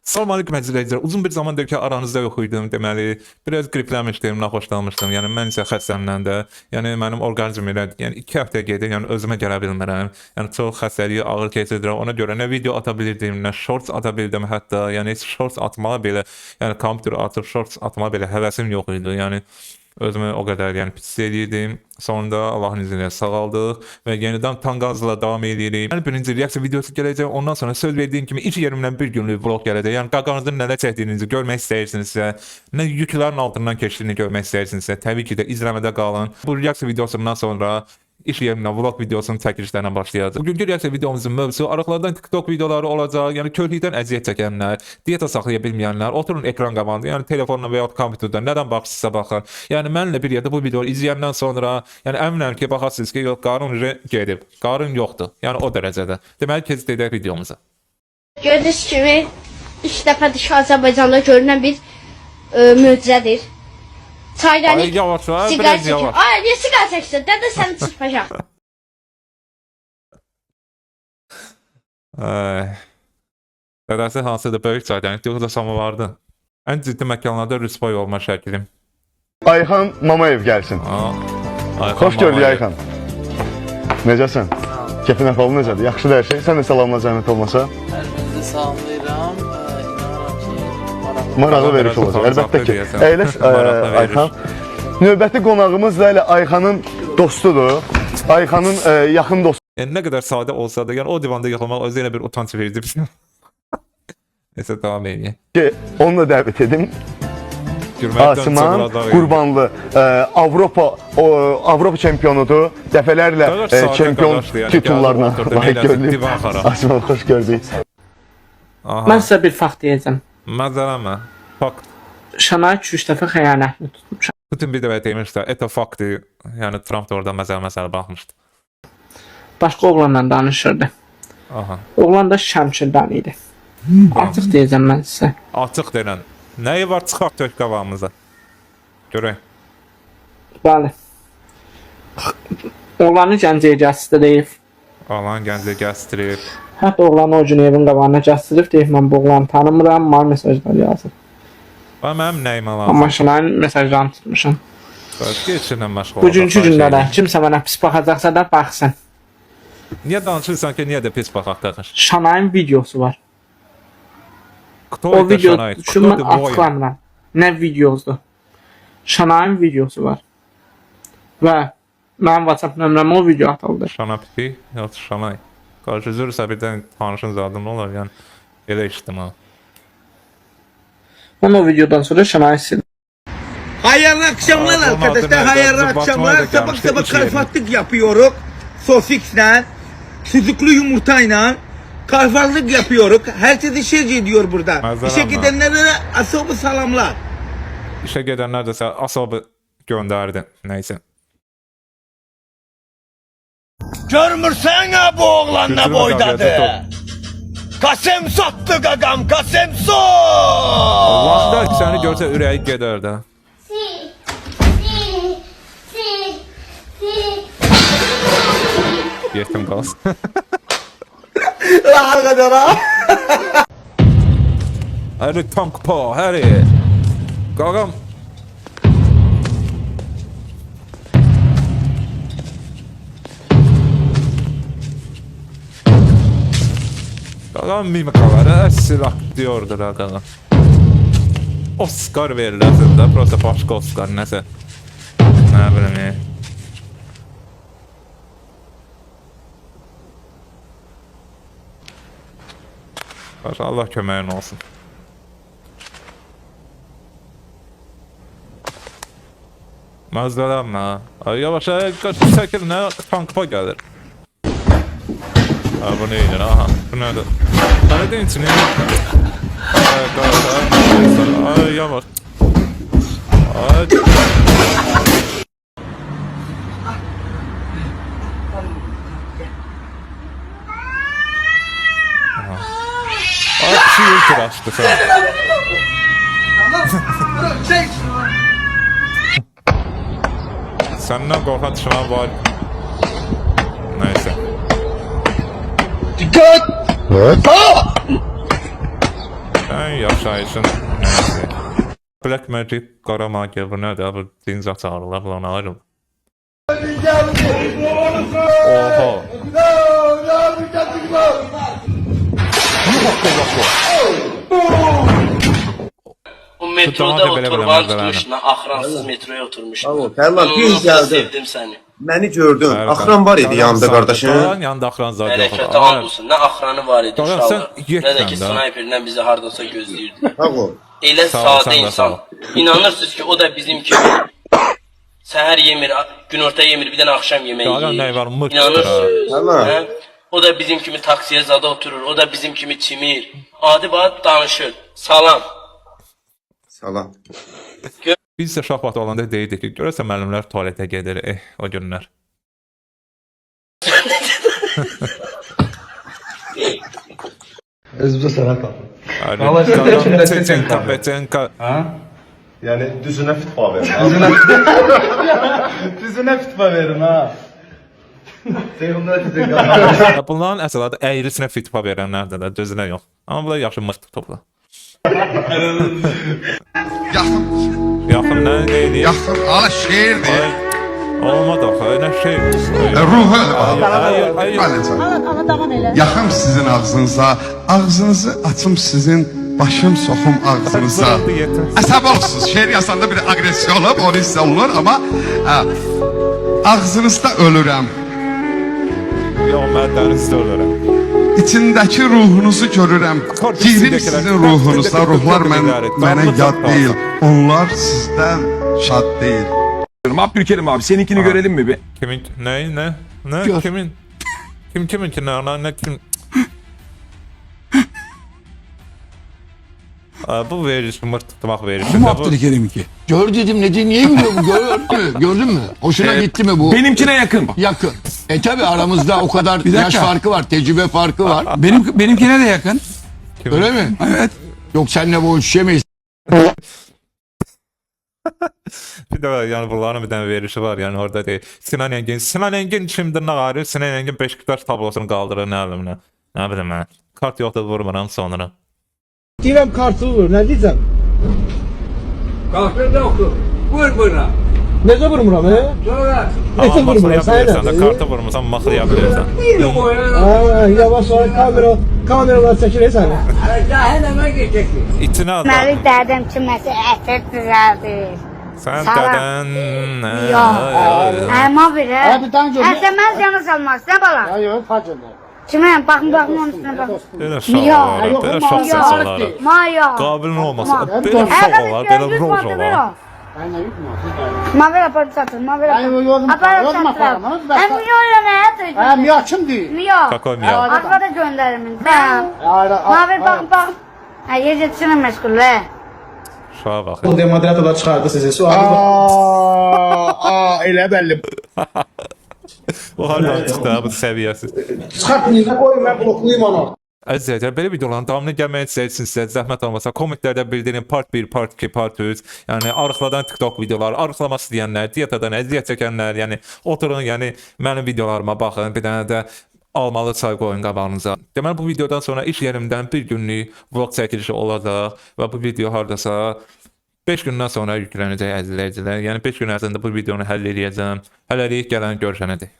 Salam aleyküm əzizləyicilər. Uzun bir zamandır ki aranızda yox idim. Deməli, biraz qriplənmişdim, naxoşlanmışdım. Yəni mən isə xəstəmdən də, yəni mənim orqanizm ilə, yəni 2 həftə gedir, yəni özümə gələ bilmirəm. Yəni çox xəstəliyi ağır keçirdirəm. Ona görə nə video ata bilirdim, nə shorts ata bildim hətta. Yəni heç shorts atmağa belə, yəni kompüter açıb shorts atmağa belə həvəsim yox idi. Yəni özümü o qədər yəni pis eləyirdim. Sonunda Allahın izni ilə sağaldıq və yenidən tam qazla davam edirik. Yəni birinci reaksiya videosu gələcək. Ondan sonra söz verdiyim kimi iş yerimdən bir günlük vlog gələcək. Yəni qaqanızın nələr çəkdiyinizi görmək istəyirsinizsə, nə yüklərin altından keçdiyini görmək istəyirsinizsə, təbii ki də izləmədə qalın. Bu reaksiya videosundan sonra iş yerimdən vlog videosunun çəkilişlərinə başlayacaq. Bugünkü reaksiya videomuzun mövzusu araqlardan TikTok videoları olacaq. Yəni körlükdən əziyyət çəkənlər, diyeta saxlaya bilməyənlər, oturun ekran qabağında, yəni telefonla və ya kompüterdən nədən baxsınızsa baxın. Yəni mənimlə bir yerdə bu videoyu izləyəndən sonra, yəni əminəm ki, baxarsınız ki, yox, qarın gedib, qarın yoxdur. Yəni o dərəcədə. Deməli, keçid edək videomuza. Gördüyünüz kimi ilk dəfədir ki, Azərbaycanda görünən bir möcüzədir. Çaydan Ay yavaş, biraz yavaş. Ay, niyə siqar çəkirsən? Dədə səni çırpacaq. Dədəsi hansıdır? Böyük çaydan, yoxsa samovardı. Ən ciddi məkanlarda rüsvay olma şəklim. Ayxan Mamayev gəlsin. Xoş gördük Ayxan. Necəsən? Kefin əhvalı necədir? Yaxşıdır hər şey. Sən də salamla zəhmət olmasa. Hər birinizi salamlayıram. İnanıram ki, Marağı veriş olacaq. Əlbəttə ki. Əyləş Ayxan. Növbəti qonağımız da elə Ayxanın dostudur. Ayxanın yaxın dostu. Yəni nə qədər sadə olsa da, yəni o divanda yıxılmaq özü ilə bir utanç verici bir şey. Neyse devam edeyim. Onu da dəvət edim. Asiman Qurbanlı Avropa çempionudur. Dəfələrlə çempion titullarına layiq görülüb. Asiman, xoş gördük. mən sizə bir fakt deyəcəm. Məzələmə. Fakt. Şanay 2-3 dəfə xəyanətini tutmuşam. Bütün bir dəvət demişlər. Eto faktı. Yəni Trump da orada məsələ baxmışdı. Başqa oğlanla danışırdı. Aha. Oğlan da Şəmşirdən idi. Artıq deyəcəm mən sizə. Açıq denən. Nəyi var çıxaq tök qabağımıza? Görək. Bəli. Oğlanı Gəncəyə gəzdirib. Alan gəncə gəzdirib. Hətta oğlanı o gün evin qabağına gəzdirib deyib, mən bu oğlanı tanımıram, mənə mesajlar yazır. Və mənim nəyimə lazım? Amma Şanayın mesajlarını tutmuşam. Geçinlə məşğul. Bugünkü gündə də kimsə mənə pis baxacaqsa da baxsın. Niyə danışırsan ki, niyə də pis baxaq qardaş? Şanayın videosu var. O O video üçün mən atlamıram. Nə videosudur? Şanayın videosu var. Və mənim WhatsApp nömrəmə o video atıldı. Şana pipi, yoxsa Şanay. Qarşı üzürsə birdən tanışın zadın olar, yəni elə işdim ha. Mən o videodan sonra Şanayı sildim. Hayırlı akşamlar arkadaşlar, hayırlı akşamlar. Sabah kalfatlık yapıyoruz. Sosisle, sucuklu yumurtayla kalfatlık yapıyoruz. Herkese şey ediyor burada. Mazhar İşe ama. gidenlere asobu salamlar. İşə gedənlər də sən asabı göndərdi. Nəysə. Görmürsen ha bu oğlan Kültürü ne boydadı. qaqadı. Kasem sattı gagam, kasem Allah'da səni görsə ürəyi gedər də. Yetim qaz. Həri tank pa, həri. Qaqam. Qaqam mimikaları silah diyordur ha qaqam. Oscar verirlər də, prosta başqa Oscar nəsə. Nə bilim ya. Allah köməyin olsun. Məzələm ha. Yavaş qaç çəkil, nə tankpa gəlir. Ha bu neydir aha. Bu nədir? Nə deyin içini? Ay yavaş. Ay. Ay bir şey ultraşdı sen. Senden korkan düşman var. Neyse. Dikkat! Evet. Sen Sən yaşayışın nəyəsə. Black Magic, qara magiya, bu nədir? Bu dinc açarlar, lan ayrıl. Oha. O metroda oturmağa tutmuşsun, axransız metroya oturmuşsun. Tərlan, Ben gün onu gəldi. sevdim səni. Məni gördün. Axran var idi yanında qardaşın. Yanında axran zad yox. Hərəkətə and olsun, nə axranı var idi Doğru, uşaqlar, sən yetsən nə də ki də. snayperlə bizi hardasa gözləyirdi. Haqo. Elə Sağ ol, sadə sən də sağ ol. insan. İnanırsınız ki, o da bizim kimi səhər yemir, günorta yemir, bir dənə axşam yeməyi Daha nə yeyir. var, mırt. İnanırsınız? Tamam. Hə? O da bizim kimi taksiyə zada oturur, o da bizim kimi çimir. Adi baat danışır. Salam. Salam. Biz də şahmat olanda deyirdik ki, görəsən müəllimlər tualetə gedir, o günlər. Özümüzə sənət aldım. Peçenka. Yəni düzünə fitva verin. Düzünə fitva verin ha. Seyğumda sizin qazanır. Bunların əsl adı əyrisinə fitva verənlərdir də, düzünə yox. Amma bunlar yaxşı mırt tutublar. Yaxın nə deyir? Yaxın ala şeirdir. Olmadı axı, nə şey. Ruhu. Hayır. Yaxım sizin ağzınıza, ağzınızı açım sizin, başım soxum ağzınıza. Əsəb olursunuz, şeir yazanda bir agresiya olub, o hissə olur, amma ağzınızda ölürəm. Yox, mən dənizdə ölürəm. İçindəki ruhunuzu görürəm. Girim sizin ruhunuza, ruhlar mənə yad deyil. Onlar sizdən şad deyil. Abdülkerim abi seninkini görelim mi bir? Kimin, nə? Kimin? Kimin ki, nə kim? Bu verişi, mırt tutmaq verişi. Kim Abdülkerim ki? Gör dedim ne diye niye gülüyor bu? Gördün mü? Hoşuna gitti mi bu? Benimkine yakın. Yakın. Tabi aramızda o kadar yaş farkı var, tecrübe farkı var. Benimkine de yakın. Öyle mi? Evet. Yok seninle bu ölçüşemeyiz. Bir de yani bunların bir tane verişi var yani orada değil. Sinan Engin şimdi ne ağrıyor? Sinan Engin Beşiktaş tablosunu kaldırır ne bileyim ne. Ne bileyim ben. Kart yoktu vurmaram sonra. Deyirəm kartı vur, nə deyəcəm? Kahvede oku. Vur buna. Necə vurmuram, he? Sonra. Necə Ama vurmuram, maxlayabilirsən sən də, kartı vurmursan maxlayabilirsən. Ha, yavaş sonra kameralar çəkilir səni. Daha hemen geçeceksin. İçine adam. Deməli dədim kiməsə ətir düzəldir. Sen Salam. deden. Yox. Əma belə. Hadi, tamam, canım. Əsəməz yana salmaz, nə bala? Yox, fark etmir. Kimə? Baxın onun üstünə bax. Böyle şov olar, böyle şov ses olar. Maya. Qabilin olmasa, böyle şov olar, böyle roj olar. Maver aparat satın, maver Ay, bu yolun aparat yolun satın. aparamaz, ben- Hem yola ne Ha, yatır? miyaçım deyil. Miyo. Kakao miyo. Arkada gönderimin. Ben. Ayra, Maver bakın bakın. Ha yiyeceksine meşgul he. Şova bak. Bu demodratorlar çıxardı sizi. Sualı elə bəlli. Bu hardan çıxdı bu səviyyəsiz. Çıxartmayın, qoyun mən bloklayayım onu. Əzizlər, belə videoların davamını gəlməyi istəyirsinizsə, zəhmət olmasa kommentlərdə bildirin part 1, part 2, part 3. Yəni arıqladan TikTok videolar, arıqlamaq istəyənlər, diyetadan əziyyət çəkənlər, yəni oturun, yəni mənim videolarıma baxın, bir dənə də almalı çay qoyun qabağınıza. Deməli bu videodan sonra iş yerimdən bir günlük vlog çəkilişi olacaq və bu video hardasa 5 gündən sonra yüklənəcək əzizləyicilər. Yəni 5 gün ərzində bu videonu həll edəcəm. Hələlik gələn görüşənədir.